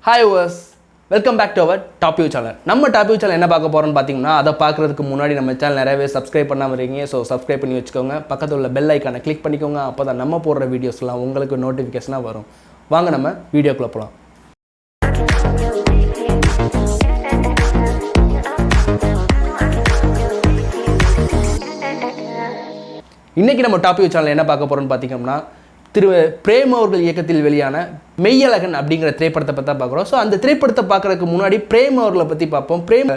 Hi viewers, welcome back to our Top View channel. நம்ம Top View channel என்ன பார்க்க போறோம்னு பாத்தீங்கன்னா அதை பார்க்கிறதுக்கு முன்னாடி நம்ம சேனல் நிறையவே சப்ஸ்கிரைப் பண்ணாம இருக்கீங்க. சோ சப்ஸ்கிரைப் பண்ணி வச்சுக்கோங்க. பக்கத்துல உள்ள பெல் ஐகானை கிளிக் பண்ணிக்கோங்க. அப்பதான் நம்ம போடுற வீடியோஸ்லாம் உங்களுக்கு நோட்டிஃபிகேஷனா வரும். வாங்க நம்ம வீடியோக்குள்ள போலாம். இன்னைக்கு நம்ம Top View channel என்ன பார்க்க போறோம்னு பாத்தீங்கன்னா திரு பிரேம் அவர்கள் இயக்கத்தில் வெளியான மெய்யழகன் அப்படிங்கிற திரைப்படத்தை பற்றி தான் பார்க்குறோம். ஸோ அந்த திரைப்படத்தை பார்க்குறதுக்கு முன்னாடி பிரேம் அவர்களை பற்றி பார்ப்போம். பிரேம்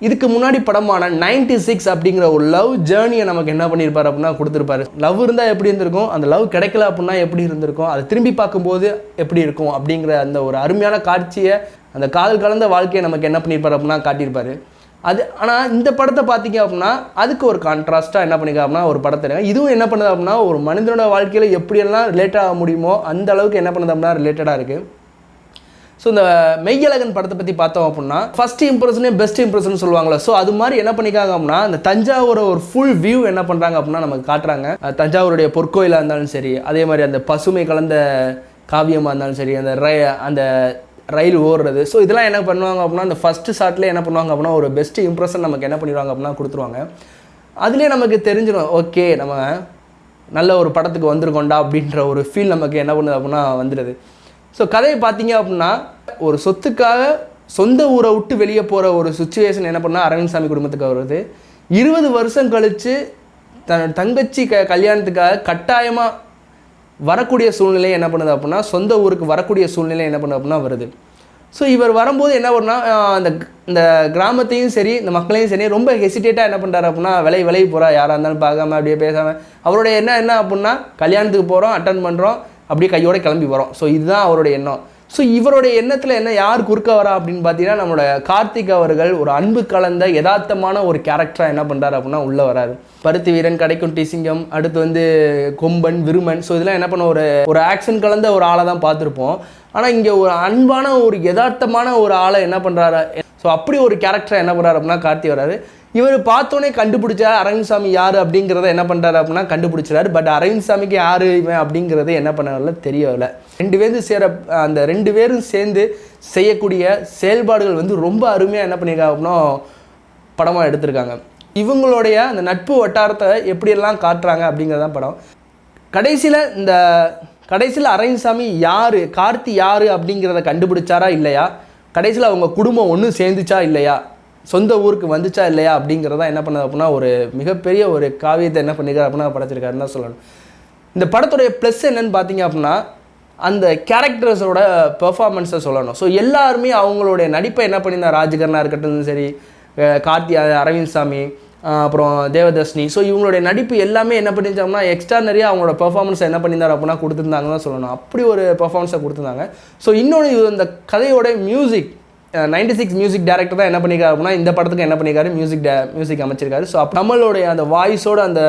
இதுக்கு முன்னாடி படமான 96 அப்படிங்கிற ஒரு லவ் ஜேர்னியை நமக்கு என்ன பண்ணியிருப்பார் அப்படின்னா கொடுத்துருப்பாரு. லவ் இருந்தால் எப்படி இருந்திருக்கும், அந்த லவ் கிடைக்கல அப்படின்னா எப்படி இருந்திருக்கும், அதை திரும்பி பார்க்கும்போது எப்படி இருக்கும் அப்படிங்கிற அந்த ஒரு அருமையான காட்சியை, அந்த காதல் கலந்த வாழ்க்கையை நமக்கு என்ன பண்ணியிருப்பார் அப்படின்னா காட்டியிருப்பார். அது ஆனால் இந்த படத்தை பார்த்தீங்க அப்படின்னா அதுக்கு ஒரு கான்ட்ராஸ்ட்டாக என்ன பண்ணிக்க அப்படின்னா ஒரு படத்தை இதுவும் என்ன பண்ணுது அப்படின்னா ஒரு மனிதனோட வாழ்க்கையில் எப்படியெல்லாம் ரிலேட் ஆக முடியுமோ அந்த அளவுக்கு என்ன பண்ணுது அப்படின்னா ரிலேட்டடாக இருக்குது. ஸோ இந்த மெய்யழகன் படத்தை பற்றி பார்த்தோம் அப்படின்னா ஃபர்ஸ்ட் இம்ப்ரெஷனே பெஸ்ட் இம்ப்ரெஷன் சொல்லுவாங்களே. ஸோ அது மாதிரி என்ன பண்ணிக்காங்க அப்படின்னா அந்த தஞ்சாவூரை ஒரு ஃபுல் வியூ என்ன பண்ணுறாங்க அப்படின்னா நமக்கு காட்டுறாங்க. தஞ்சாவூருடைய பொற்கோயிலாக இருந்தாலும் சரி, அதே மாதிரி அந்த பசுமை கலந்த காவியமாக இருந்தாலும் சரி, அந்த ரயில் ஓடுறது. ஸோ இதெல்லாம் என்ன பண்ணுவாங்க அப்படின்னா அந்த ஃபஸ்ட்டு ஷாட்லேயே என்ன பண்ணுவாங்க அப்படின்னா ஒரு பெஸ்ட் இம்ப்ரெஷன் நமக்கு என்ன பண்ணிடுவாங்க அப்படின்னா கொடுத்துருவாங்க. அதுலேயே நமக்கு தெரிஞ்சிடும், ஓகே நம்ம நல்ல ஒரு படத்துக்கு வந்திருக்கோண்டா அப்படின்ற ஒரு ஃபீல் நமக்கு என்ன பண்ணுது அப்படின்னா வந்துடுது. ஸோ கதையை பார்த்தீங்க அப்படின்னா ஒரு சொத்துக்காக சொந்த ஊரை விட்டு வெளியே போகிற ஒரு சுச்சுவேஷன் என்ன பண்ணால் அரவிந்த்சாமி குடும்பத்துக்கு வருது. 20 வருஷம் கழித்து தன் தங்கச்சி கல்யாணத்துக்காக கட்டாயமாக வரக்கூடிய சூழ்நிலை என்ன பண்ணுது அப்படின்னா சொந்த ஊருக்கு வரக்கூடிய சூழ்நிலை என்ன பண்ணுது அப்படின்னா வருது. ஸோ இவர் வரும்போது என்ன பண்ணால் இந்த கிராமத்தையும் சரி இந்த மக்களையும் சரி ரொம்ப ஹெசிடேட்டாக என்ன பண்ணுறாரு அப்படின்னா விலகி போகிறா, யாராக இருந்தாலும் பார்க்காம அப்படியே பேசாமல் அவருடைய என்ன அப்படின்னா கல்யாணத்துக்கு போகிறோம், அட்டன் பண்ணுறோம், அப்படியே கையோட கிளம்பி வரோம். ஸோ இதுதான் அவருடைய எண்ணம். ஸோ இவருடைய எண்ணத்தில் என்ன யார் குறுக்க வரா அப்படின்னு பார்த்தீங்கன்னா நம்மளோட கார்த்திக் அவர்கள் ஒரு அன்பு கலந்த யதார்த்தமான ஒரு கேரக்டராக என்ன பண்ணுறாரு அப்படின்னா உள்ளே வராரு. பருத்தி வீரன், கடைக்கும் டிசிங்கம், அடுத்து கொம்பன், விருமன். ஸோ இதெல்லாம் என்ன பண்ண ஒரு ஆக்ஷன் கலந்த ஒரு ஆளை தான் பார்த்துருப்போம். ஆனால் இங்கே ஒரு அன்பான ஒரு யதார்த்தமான ஒரு ஆளை என்ன பண்ணுறாரு. ஸோ அப்படி ஒரு கேரக்டரை என்ன பண்ணுறாரு அப்படின்னா கார்த்தி வராரு. இவர் பார்த்தோன்னே கண்டுபிடிச்சா அரவிந்த்சாமி யார் அப்படிங்கிறத என்ன பண்ணுறாரு அப்படின்னா கண்டுபிடிச்சிடாரு. பட் அரவிந்த்சாமிக்கு யார் இவன் அப்படிங்கிறது என்ன பண்ணல தெரியவில்லை. ரெண்டு பேரும் சேர்ந்து செய்யக்கூடிய செயல்பாடுகள் ரொம்ப அருமையாக என்ன பண்ணியிருக்காங்க அப்படின்னா படமாக எடுத்திருக்காங்க. இவங்களுடைய அந்த நட்பு வட்டாரத்தை எப்படியெல்லாம் காட்டுறாங்க அப்படிங்கிறதான் படம். கடைசியில் அரவிந்த்சாமி யார், கார்த்தி யார் அப்படிங்கிறத கண்டுபிடிச்சாரா இல்லையா, கடைசியில் அவங்க குடும்பம் ஒன்று சேர்ந்துச்சா இல்லையா, சொந்த ஊருக்கு வந்துச்சா இல்லையா அப்படிங்கிறதான் என்ன பண்ணது அப்படின்னா ஒரு மிகப்பெரிய ஒரு காவியத்தை என்ன பண்ணியிருக்காரு அப்படின்னா படைச்சிருக்காருன்னு தான் சொல்லணும். இந்த படத்துடைய ப்ளஸ் என்னன்னு பார்த்தீங்க அப்படின்னா அந்த கேரக்டர்ஸோட பெர்ஃபார்மன்ஸை சொல்லணும். ஸோ எல்லாருமே அவங்களுடைய நடிப்பை என்ன பண்ணியிருந்தார், ராஜகர்ணா இருக்கட்டும் சரி, கார்த்தி, அரவிந்த்சாமி, அப்புறம் தேவதர்ஷினி. ஸோ இவங்களுடைய நடிப்பு எல்லாமே என்ன பண்ணியிருந்தாங்கன்னா எக்ஸ்ட்ரானரியாக அவங்களோட பெர்ஃபார்மன்ஸை என்ன பண்ணியிருந்தார் அப்படின்னா கொடுத்துருந்தாங்கன்னு தான் சொல்லணும். அப்படி ஒரு பெர்ஃபார்மன்ஸை கொடுத்துருந்தாங்க. ஸோ இன்னொன்று இந்த கதையோட மியூசிக் 96 மியூசிக் டைரக்டர் தான் என்ன பண்ணியிருக்காரு அப்படின்னா இந்த படத்துக்கு என்ன பண்ணியிருக்காரு மியூசிக் அமைச்சிருக்காரு. ஸோ நம்மளுடைய அந்த வாய்ஸோட அந்த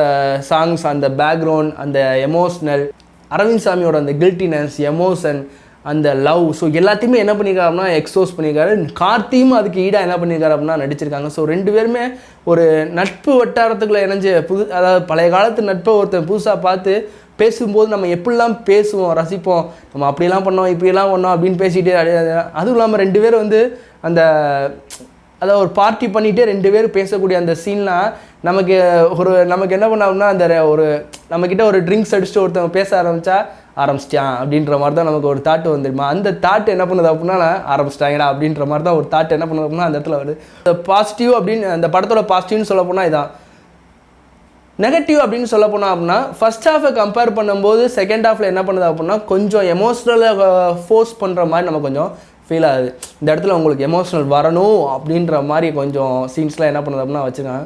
சாங்ஸ், அந்த பேக்ரவுண்ட், அந்த எமோஷ்னல், அரவிந்த்சாமியோட அந்த கில்ட்டினஸ், எமோஷன், அந்த லவ், ஸோ எல்லாத்தையுமே என்ன பண்ணியிருக்காரு அப்படின்னா எக்ஸ்போஸ் பண்ணியிருக்காரு. கார்த்தியும் அதுக்கு ஈடாக என்ன பண்ணியிருக்காரு அப்படின்னா நடிச்சிருக்காங்க. ஸோ ரெண்டு பேருமே ஒரு நட்பு வட்டாரத்துக்குள்ளே இணைஞ்சு அதாவது பழைய காலத்து நட்பை ஒருத்தர் புதுசாக பார்த்து பேசும்போது நம்ம எப்படிலாம் பேசுவோம், ரசிப்போம், நம்ம அப்படிலாம் பண்ணோம் இப்படிலாம் பண்ணோம் அப்படின்னு பேசிகிட்டே, அதுவும் இல்லாமல் ரெண்டு பேரும் அதாவது ஒரு பார்ட்டி பண்ணிகிட்டே ரெண்டு பேரும் பேசக்கூடிய அந்த சீன்லாம் நமக்கு என்ன பண்ணோம்னா அந்த நம்மக்கிட்ட ஒரு ட்ரிங்க்ஸ் அடிச்சுட்டு ஒருத்தவங்க பேச ஆரம்பிச்சிட்டான் அப்படின்ற மாதிரி தான் நமக்கு ஒரு தாட்டு வந்துடுமா. அந்த தாட்டு என்ன பண்ணுது அப்படின்னா ஆரம்பிச்சிட்டாங்கடா அப்படின்ற மாதிரி தான் ஒரு தாட்டு என்ன பண்ணுது அப்படின்னா அந்த இடத்துல வருது. பாசிட்டிவ் அப்படின்னு அந்த படத்தோட பாசிட்டிவ்னு சொல்ல போனால் இதான். நெகட்டிவ் அப்படின்னு சொல்ல போனால் அப்படின்னா ஃபர்ஸ்ட் ஹாஃபை கம்பேர் பண்ணும்போது செகண்ட் ஹாஃபில் என்ன பண்ணுது அப்படின்னா கொஞ்சம் எமோஷ்னலாக ஃபோர்ஸ் பண்ணுற மாதிரி நமக்கு கொஞ்சம் ஃபீல் ஆகுது. இந்த இடத்துல உங்களுக்கு எமோஷ்னல் வரணும் அப்படின்ற மாதிரி கொஞ்சம் சீன்ஸ்லாம் என்ன பண்ணுது அப்படின்னா வச்சுருக்காங்க.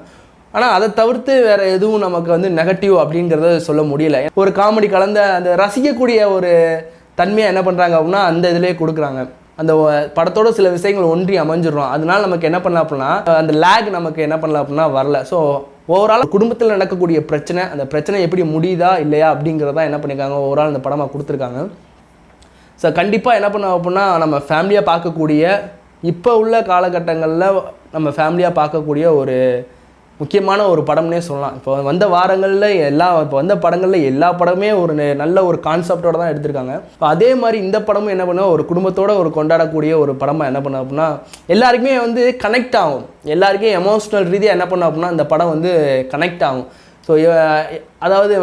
ஆனால் அதை தவிர்த்து வேறு எதுவும் நமக்கு நெகட்டிவ் அப்படிங்கிறத சொல்ல முடியல. ஒரு காமெடி கலந்த அந்த ரசிக்கக்கூடிய ஒரு தன்மையாக என்ன பண்ணுறாங்க அப்படின்னா அந்த இதிலே கொடுக்குறாங்க. அந்த படத்தோட சில விஷயங்கள் ஒன்றி அமைஞ்சிடும். அதனால நமக்கு என்ன பண்ணலாம் அப்படின்னா அந்த லேக் நமக்கு என்ன பண்ணலாம் அப்படின்னா வரல. ஸோ ஓவரால் குடும்பத்தில் நடக்கக்கூடிய பிரச்சனை, அந்த பிரச்சனை எப்படி முடியுதா இல்லையா அப்படிங்கிறதான் என்ன பண்ணியிருக்காங்க ஓவரால் அந்த படமாக கொடுத்துருக்காங்க. ஸோ கண்டிப்பாக என்ன பண்ணோம் அப்படின்னா நம்ம ஃபேமிலியாக பார்க்கக்கூடிய இப்போ உள்ள காலகட்டங்களில் நம்ம ஃபேமிலியாக பார்க்கக்கூடிய ஒரு முக்கியமான ஒரு படம்னே சொல்லலாம். இப்போ வந்த வாரங்களில் இப்போ வந்த படங்களில் எல்லா படமே ஒரு நல்ல ஒரு கான்செப்டோட தான் எடுத்திருக்காங்க. இப்போ அதே மாதிரி இந்த படமும் என்ன பண்ணுவோம், ஒரு குடும்பத்தோட ஒரு கொண்டாடக்கூடிய ஒரு படமாக என்ன பண்ண அப்படின்னா எல்லாருக்குமே வந்து கனெக்ட் ஆகும், எல்லாருக்கும் எமோஷ்னல் ரீதியாக என்ன பண்ண அப்படின்னா இந்த படம் வந்து கனெக்ட் ஆகும். ஸோ அதாவது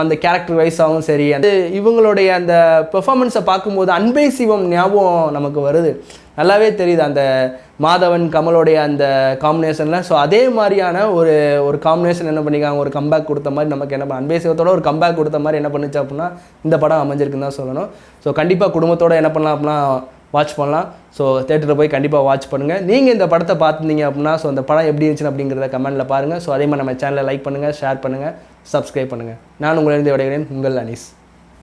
அந்த கேரக்டர் வைஸாகவும் சரி, அது இவங்களுடைய அந்த பெர்ஃபார்மன்ஸை பார்க்கும்போது அன்பே சிவம் ஞாபகம் நமக்கு வருது, நல்லாவே தெரியுது அந்த மாதவன் கமலோடைய அந்த காம்பினேஷனில். ஸோ அதே மாதிரியான ஒரு காம்பினேஷன் என்ன பண்ணிக்காங்க, ஒரு கம்பேக் கொடுத்த மாதிரி நமக்கு என்ன பண்ண அன்பே சிவத்தோட ஒரு கம்பேக் கொடுத்த மாதிரி என்ன பண்ணுச்சு அப்படின்னா இந்த படம் அமைஞ்சிருக்குன்னு தான் சொல்லணும். ஸோ கண்டிப்பாக குடும்பத்தோடு என்ன பண்ணலாம் அப்படின்னா வாட்ச் பண்ணலாம். ஸோ தேட்டரில் போய் கண்டிப்பாக வாட்ச் பண்ணுங்கள். நீங்கள் இந்த படத்தை பார்த்துருந்தீங்க அப்படின்னா ஸோ அந்த படம் எப்படி இருந்துச்சுன்னு அப்படிங்கிறத கமெண்ட்டில் பாருங்கள். ஸோ அதே மாதிரி நம்ம சேனலை லைக் பண்ணுங்கள், ஷேர் பண்ணுங்கள், சப்ஸ்கிரைப் பண்ணுங்கள். நான் உங்களிருந்து விடைகிறேன், உங்கள் அனீஸ்.